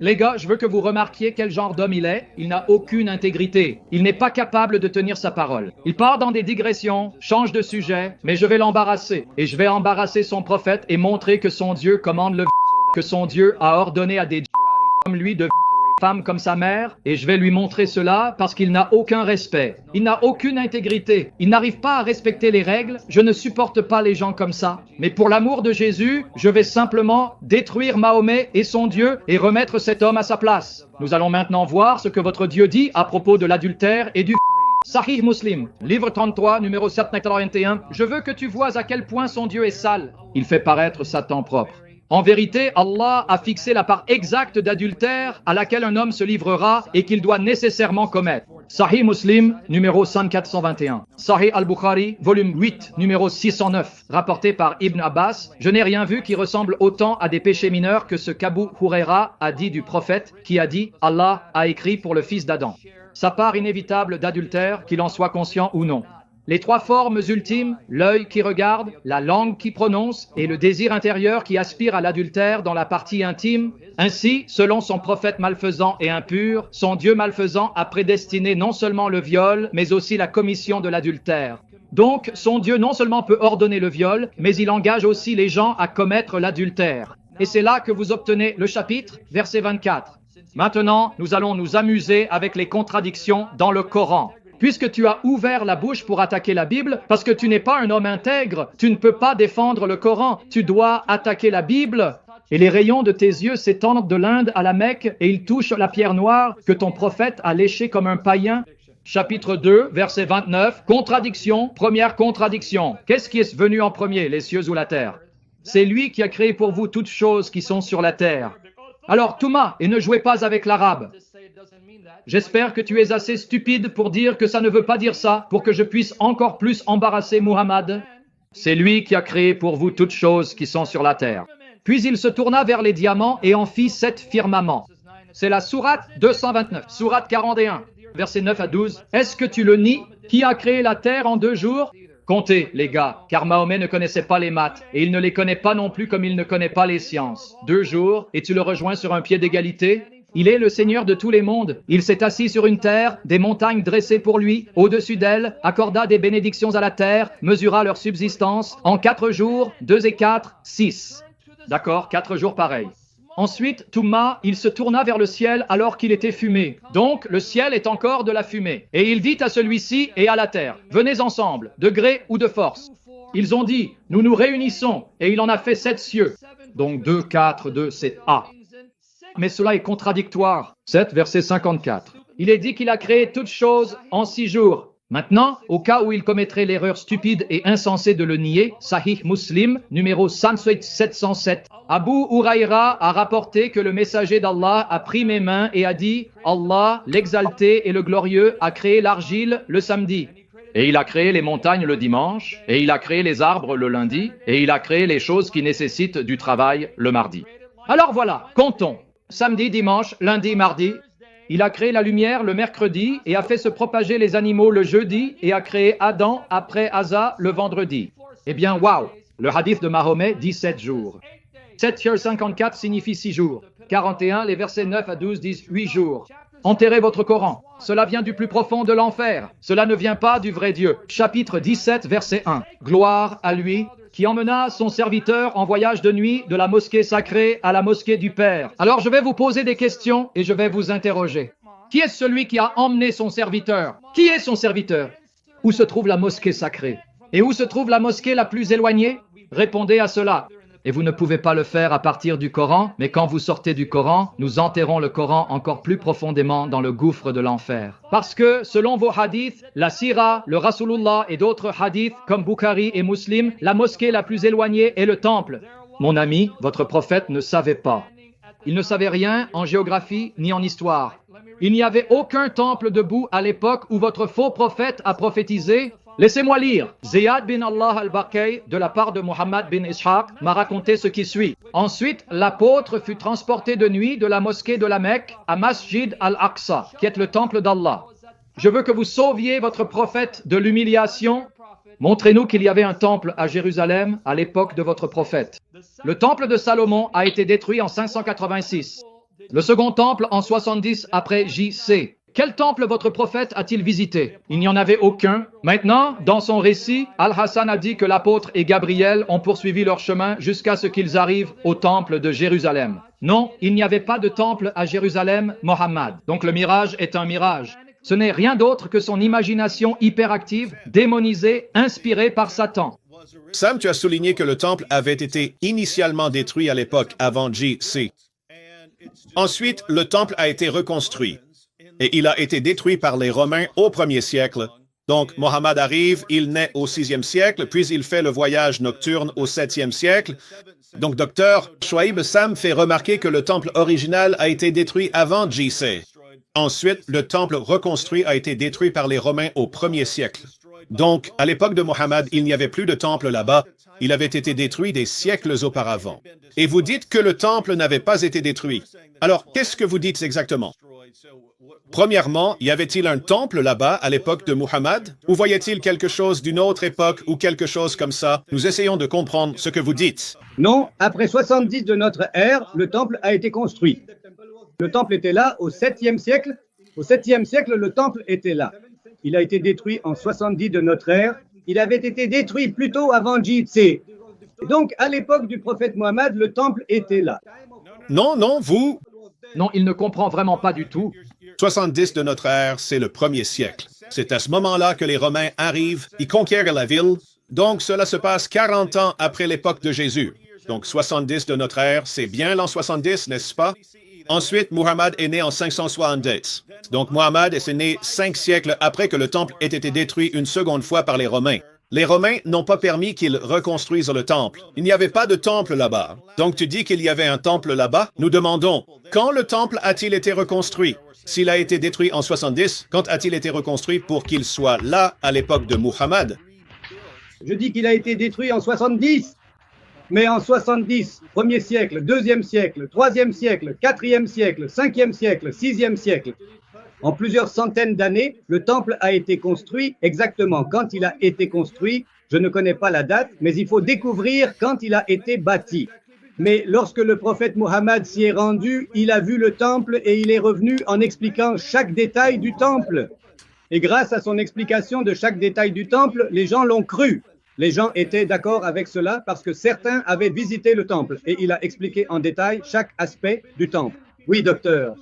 Les gars, je veux que vous remarquiez quel genre d'homme il est. Il n'a aucune intégrité. Il n'est pas capable de tenir sa parole. Il part dans des digressions, change de sujet, mais je vais l'embarrasser. Et je vais embarrasser son prophète et montrer que son Dieu commande le que son Dieu a ordonné à des comme lui de femme comme sa mère, et je vais lui montrer cela parce qu'il n'a aucun respect. Il n'a aucune intégrité. Il n'arrive pas à respecter les règles. Je ne supporte pas les gens comme ça. Mais pour l'amour de Jésus, je vais simplement détruire Mahomet et son Dieu et remettre cet homme à sa place. Nous allons maintenant voir ce que votre Dieu dit à propos de l'adultère et du Sahih Muslim, livre 33, numéro 791. Je veux que tu vois à quel point son Dieu est sale. Il fait paraître Satan propre. En vérité, Allah a fixé la part exacte d'adultère à laquelle un homme se livrera et qu'il doit nécessairement commettre. Sahih Muslim, numéro 5421. Sahih Al-Bukhari, volume 8, numéro 609, rapporté par Ibn Abbas. Je n'ai rien vu qui ressemble autant à des péchés mineurs que ce qu'Abu Huraira a dit du prophète, qui a dit « Allah a écrit pour le fils d'Adam ». Sa part inévitable d'adultère, qu'il en soit conscient ou non. Les trois formes ultimes, l'œil qui regarde, la langue qui prononce et le désir intérieur qui aspire à l'adultère dans la partie intime. Ainsi, selon son prophète malfaisant et impur, son Dieu malfaisant a prédestiné non seulement le viol, mais aussi la commission de l'adultère. Donc, son Dieu non seulement peut ordonner le viol, mais il engage aussi les gens à commettre l'adultère. Et c'est là que vous obtenez le chapitre, verset 24. Maintenant, nous allons nous amuser avec les contradictions dans le Coran. Puisque tu as ouvert la bouche pour attaquer la Bible, parce que tu n'es pas un homme intègre, tu ne peux pas défendre le Coran, tu dois attaquer la Bible. Et les rayons de tes yeux s'étendent de l'Inde à la Mecque et ils touchent la pierre noire que ton prophète a léchée comme un païen. Chapitre 2, verset 29, contradiction, première contradiction. Qu'est-ce qui est venu en premier, les cieux ou la terre? C'est lui qui a créé pour vous toutes choses qui sont sur la terre. Alors, Touma, et ne jouez pas avec l'arabe. J'espère que tu es assez stupide pour dire que ça ne veut pas dire ça, pour que je puisse encore plus embarrasser Muhammad. C'est lui qui a créé pour vous toutes choses qui sont sur la terre. Puis il se tourna vers les diamants et en fit 7 firmaments. C'est la sourate 229, sourate 41, versets 9 à 12. Est-ce que tu le nies? Qui a créé la terre en 2 jours? Comptez, les gars, car Mahomet ne connaissait pas les maths, et il ne les connaît pas non plus comme il ne connaît pas les sciences. 2 jours, et tu le rejoins sur un pied d'égalité? Il est le Seigneur de tous les mondes. Il s'est assis sur une terre, des montagnes dressées pour lui, au-dessus d'elles, accorda des bénédictions à la terre, mesura leur subsistance, en 4 jours, 2 et 4, 6. D'accord, 4 jours pareils. Ensuite, Touma, il se tourna vers le ciel alors qu'il était fumé. Donc, le ciel est encore de la fumée. Et il dit à celui-ci et à la terre, venez ensemble, de gré ou de force. Ils ont dit, nous nous réunissons, et il en a fait 7 cieux. Donc 2, 4, 2, c'est A. Mais cela est contradictoire. 7, verset 54. Il est dit qu'il a créé toutes choses en 6 jours. Maintenant, au cas où il commettrait l'erreur stupide et insensée de le nier, Sahih Muslim, numéro 707. Abu Huraira a rapporté que le messager d'Allah a pris mes mains et a dit « Allah, l'exalté et le glorieux, a créé l'argile le samedi. Et il a créé les montagnes le dimanche, et il a créé les arbres le lundi, et il a créé les choses qui nécessitent du travail le mardi. » Alors voilà, comptons. Samedi, dimanche, lundi, mardi. Il a créé la lumière le mercredi et a fait se propager les animaux le jeudi et a créé Adam après Asa le vendredi. Eh bien, waouh! Le hadith de Mahomet dit 7 jours. 7,54 signifie 6 jours. 41, les versets 9 à 12 disent 8 jours. Enterrez votre Coran. Cela vient du plus profond de l'enfer. Cela ne vient pas du vrai Dieu. Chapitre 17, verset 1. Gloire à lui qui emmena son serviteur en voyage de nuit de la mosquée sacrée à la mosquée du Père. Alors je vais vous poser des questions et je vais vous interroger. Qui est celui qui a emmené son serviteur? Qui est son serviteur? Où se trouve la mosquée sacrée? Et où se trouve la mosquée la plus éloignée? Répondez à cela. Et vous ne pouvez pas le faire à partir du Coran, mais quand vous sortez du Coran, nous enterrons le Coran encore plus profondément dans le gouffre de l'enfer. Parce que, selon vos hadiths, la Sira, le Rasulullah et d'autres hadiths comme Bukhari et Muslim, la mosquée la plus éloignée est le temple. Mon ami, votre prophète ne savait pas. Il ne savait rien en géographie ni en histoire. Il n'y avait aucun temple debout à l'époque où votre faux prophète a prophétisé. Laissez-moi lire. Ziyad bin Allah al-Bakay, de la part de Muhammad bin Ishaq, m'a raconté ce qui suit. Ensuite, l'apôtre fut transporté de nuit de la mosquée de la Mecque à Masjid al-Aqsa, qui est le temple d'Allah. Je veux que vous sauviez votre prophète de l'humiliation. Montrez-nous qu'il y avait un temple à Jérusalem à l'époque de votre prophète. Le temple de Salomon a été détruit en 586. Le second temple en 70 après J.C. Quel temple votre prophète a-t-il visité? Il n'y en avait aucun. Maintenant, dans son récit, Al-Hassan a dit que l'apôtre et Gabriel ont poursuivi leur chemin jusqu'à ce qu'ils arrivent au temple de Jérusalem. Non, il n'y avait pas de temple à Jérusalem, Mohammed. Donc le mirage est un mirage. Ce n'est rien d'autre que son imagination hyperactive, démonisée, inspirée par Satan. Sam, tu as souligné que le temple avait été initialement détruit à l'époque avant J.C. Ensuite, le temple a été reconstruit. Et il a été détruit par les Romains au 1er siècle. Donc, Mohammed arrive, il naît au 6e siècle, puis il fait le voyage nocturne au 7e siècle. Donc, docteur Chouaib, Sam fait remarquer que le temple original a été détruit avant J.C. Ensuite, le temple reconstruit a été détruit par les Romains au 1er siècle. Donc, à l'époque de Mohammed, il n'y avait plus de temple là-bas. Il avait été détruit des siècles auparavant. Et vous dites que le temple n'avait pas été détruit. Alors, qu'est-ce que vous dites exactement? Premièrement, y avait-il un temple là-bas à l'époque de Muhammad? Ou voyait-il quelque chose d'une autre époque ou quelque chose comme ça? Nous essayons de comprendre ce que vous dites. Non, après 70 de notre ère, le temple a été construit. Le temple était là au 7e siècle. Au 7e siècle, le temple était là. Il a été détruit en 70 de notre ère. Il avait été détruit plutôt avant J.C. Donc, à l'époque du prophète Mohammed, le temple était là. Non, vous... Non, il ne comprend vraiment pas du tout. 70 de notre ère, c'est le 1er siècle. C'est à ce moment-là que les Romains arrivent, ils conquièrent la ville. Donc, cela se passe 40 ans après l'époque de Jésus. Donc, 70 de notre ère, c'est bien l'an 70, n'est-ce pas? Ensuite, Muhammad est né en 570. Donc, Muhammad est né 5 siècles après que le temple ait été détruit une seconde fois par les Romains. Les Romains n'ont pas permis qu'ils reconstruisent le temple. Il n'y avait pas de temple là-bas. Donc, tu dis qu'il y avait un temple là-bas? Nous demandons, quand le temple a-t-il été reconstruit? S'il a été détruit en 70, quand a-t-il été reconstruit pour qu'il soit là à l'époque de Muhammad? Je dis qu'il a été détruit en 70. Mais en 70, 1er siècle, 2e siècle, 3e siècle, 4e siècle, 5e siècle, 6e siècle, en plusieurs centaines d'années, le temple a été construit exactement quand il a été construit. Je ne connais pas la date, mais il faut découvrir quand il a été bâti. Mais lorsque le prophète Mohammed s'y est rendu, il a vu le temple et il est revenu en expliquant chaque détail du temple. Et grâce à son explication de chaque détail du temple, les gens l'ont cru. Les gens étaient d'accord avec cela parce que certains avaient visité le temple et il a expliqué en détail chaque aspect du temple. Oui, docteur.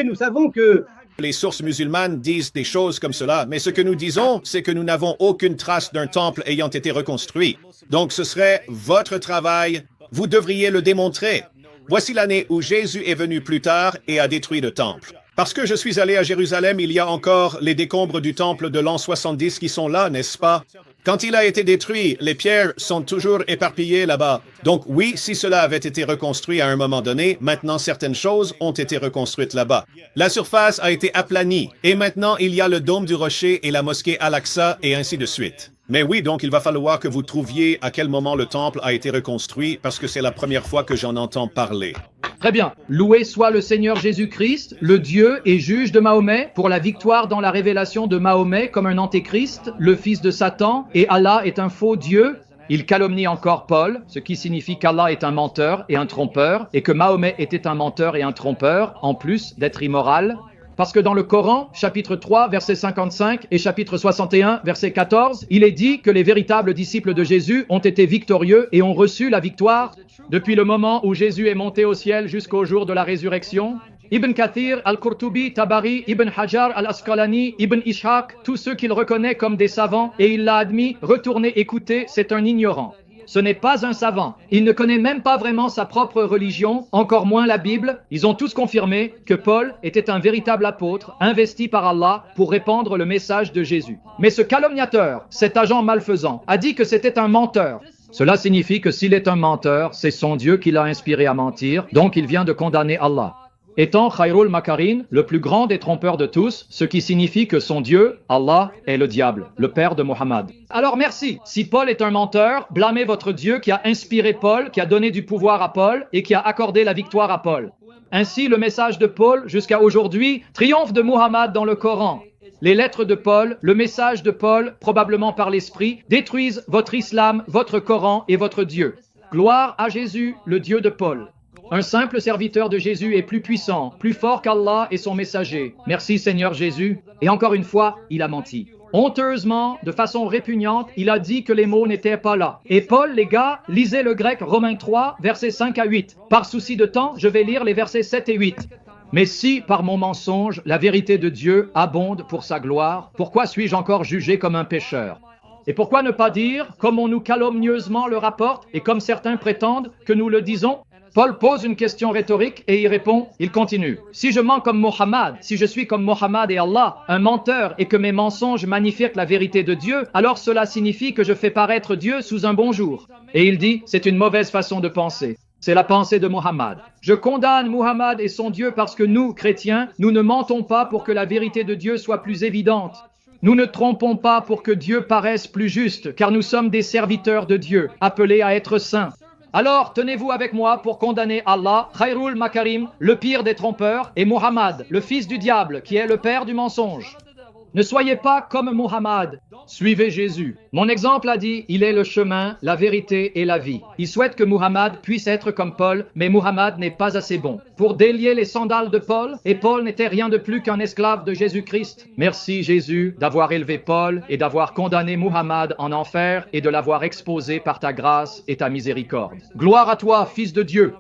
Nous savons que... Les sources musulmanes disent des choses comme cela, mais ce que nous disons, c'est que nous n'avons aucune trace d'un temple ayant été reconstruit. Donc ce serait votre travail, vous devriez le démontrer. Voici l'année où Jésus est venu plus tard et a détruit le temple. Parce que je suis allé à Jérusalem, il y a encore les décombres du temple de l'an 70 qui sont là, n'est-ce pas? Quand il a été détruit, les pierres sont toujours éparpillées là-bas. Donc oui, si cela avait été reconstruit à un moment donné, maintenant certaines choses ont été reconstruites là-bas. La surface a été aplanie, et maintenant il y a le dôme du rocher et la mosquée Al-Aqsa, et ainsi de suite. Mais oui, donc il va falloir que vous trouviez à quel moment le temple a été reconstruit, parce que c'est la première fois que j'en entends parler. Très bien. Loué soit le Seigneur Jésus-Christ, le Dieu et juge de Mahomet, pour la victoire dans la révélation de Mahomet comme un antéchrist, le fils de Satan, et Allah est un faux Dieu. Il calomnie encore Paul, ce qui signifie qu'Allah est un menteur et un trompeur, et que Mahomet était un menteur et un trompeur, en plus d'être immoral. Parce que dans le Coran, chapitre 3, verset 55 et chapitre 61, verset 14, il est dit que les véritables disciples de Jésus ont été victorieux et ont reçu la victoire depuis le moment où Jésus est monté au ciel jusqu'au jour de la résurrection. Ibn Kathir, Al-Qurtubi, Tabari, Ibn Hajar, Al-Asqalani, Ibn Ishaq, tous ceux qu'il reconnaît comme des savants, et il l'a admis, retournez écouter, c'est un ignorant. Ce n'est pas un savant. Il ne connaît même pas vraiment sa propre religion, encore moins la Bible. Ils ont tous confirmé que Paul était un véritable apôtre, investi par Allah pour répandre le message de Jésus. Mais ce calomniateur, cet agent malfaisant, a dit que c'était un menteur. Cela signifie que s'il est un menteur, c'est son Dieu qui l'a inspiré à mentir, donc il vient de condamner Allah. Étant Khairul Makarin, le plus grand des trompeurs de tous, ce qui signifie que son Dieu, Allah, est le diable, le père de Mohammed. Alors merci, si Paul est un menteur, blâmez votre Dieu qui a inspiré Paul, qui a donné du pouvoir à Paul et qui a accordé la victoire à Paul. Ainsi, le message de Paul, jusqu'à aujourd'hui, triomphe de Mohammed dans le Coran. Les lettres de Paul, le message de Paul, probablement par l'Esprit, détruisent votre islam, votre Coran et votre Dieu. Gloire à Jésus, le Dieu de Paul. Un simple serviteur de Jésus est plus puissant, plus fort qu'Allah et son messager. Merci Seigneur Jésus. Et encore une fois, il a menti. Honteusement, de façon répugnante, il a dit que les mots n'étaient pas là. Et Paul, les gars, lisez le grec Romains 3, versets 5 à 8. Par souci de temps, je vais lire les versets 7 et 8. Mais si, par mon mensonge, la vérité de Dieu abonde pour sa gloire, pourquoi suis-je encore jugé comme un pécheur? Et pourquoi ne pas dire, comme on nous calomnieusement le rapporte, et comme certains prétendent que nous le disons? Paul pose une question rhétorique et y répond, il continue. Si je mens comme Mohammed, si je suis comme Mohammed et Allah, un menteur, et que mes mensonges magnifient la vérité de Dieu, alors cela signifie que je fais paraître Dieu sous un bon jour. Et il dit, c'est une mauvaise façon de penser. C'est la pensée de Mohammed. Je condamne Mohammed et son Dieu parce que nous, chrétiens, nous ne mentons pas pour que la vérité de Dieu soit plus évidente. Nous ne trompons pas pour que Dieu paraisse plus juste, car nous sommes des serviteurs de Dieu, appelés à être saints. Alors, tenez-vous avec moi pour condamner Allah, Khairul Makarim, le pire des trompeurs, et Muhammad, le fils du diable, qui est le père du mensonge. Ne soyez pas comme Muhammad, suivez Jésus. Mon exemple a dit, il est le chemin, la vérité et la vie. Il souhaite que Muhammad puisse être comme Paul, mais Muhammad n'est pas assez bon pour délier les sandales de Paul, et Paul n'était rien de plus qu'un esclave de Jésus-Christ. Merci Jésus d'avoir élevé Paul et d'avoir condamné Muhammad en enfer et de l'avoir exposé par ta grâce et ta miséricorde. Gloire à toi, Fils de Dieu.